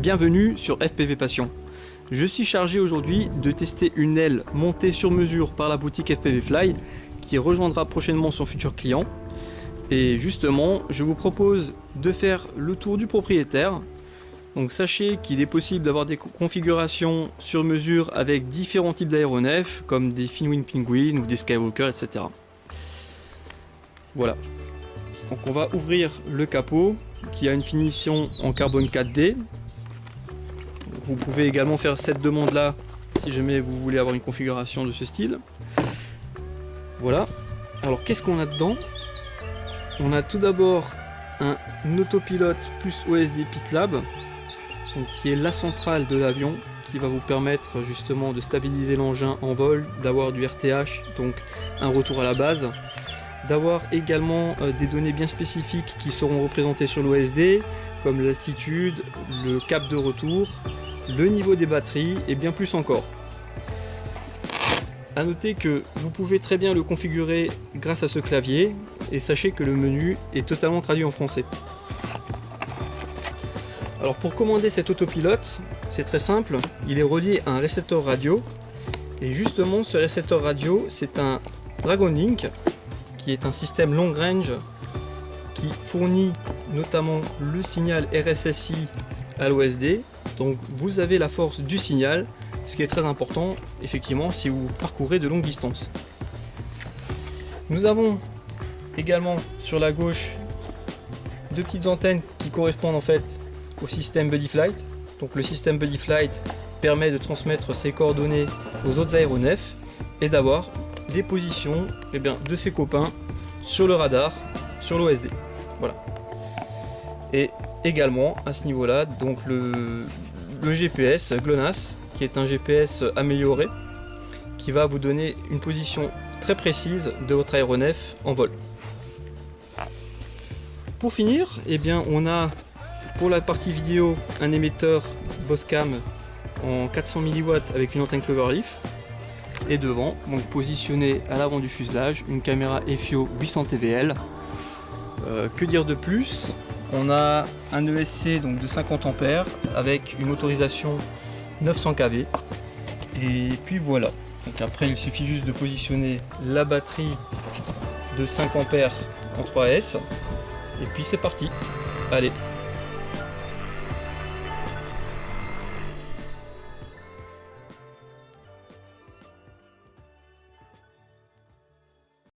bienvenue sur FPV Passion. Je suis chargé aujourd'hui de tester une aile montée sur mesure par la boutique FPV Fly qui rejoindra prochainement son futur client. Et justement, je vous propose de faire le tour du propriétaire. Donc sachez qu'il est possible d'avoir des configurations sur mesure avec différents types d'aéronefs comme des Finwing Penguin ou des Skywalker, etc. Voilà. Donc on va ouvrir le capot qui a une finition en carbone 4D. Vous pouvez également faire cette demande là si jamais vous voulez avoir une configuration de ce style. Voilà. Alors qu'est-ce qu'on a dedans? On a tout d'abord un autopilote plus OSD PitLab, donc qui est la centrale de l'avion, qui va vous permettre justement de stabiliser l'engin en vol, d'avoir du RTH, donc un retour à la base, d'avoir également des données bien spécifiques qui seront représentées sur l'OSD, comme l'altitude, le cap de retour, le niveau des batteries et bien plus encore. A noter que vous pouvez très bien le configurer grâce à ce clavier et sachez que le menu est totalement traduit en français. Alors pour commander cet autopilote, c'est très simple, il est relié à un récepteur radio et justement ce récepteur radio c'est un Dragon Link qui est un système long range qui fournit notamment le signal RSSI à l'OSD. Donc vous avez la force du signal, ce qui est très important effectivement si vous parcourez de longues distances. Nous avons également sur la gauche deux petites antennes qui correspondent en fait au système Buddy Flight. Donc le système Buddy Flight permet de transmettre ses coordonnées aux autres aéronefs et d'avoir des positions de ses copains sur le radar, sur l'OSD. Voilà. Et également à ce niveau là donc le GPS GLONASS qui est un GPS amélioré qui va vous donner une position très précise de votre aéronef en vol. Pour finir, on a pour la partie vidéo un émetteur Boscam en 400 mW avec une antenne Cloverleaf et devant, donc positionné à l'avant du fuselage, une caméra EFIO 800 TVL. Que dire de plus? On a un ESC donc de 50 A avec une autorisation 900 kV et puis voilà. Donc après il suffit juste de positionner la batterie de 5 A en 3S et puis c'est parti. Allez,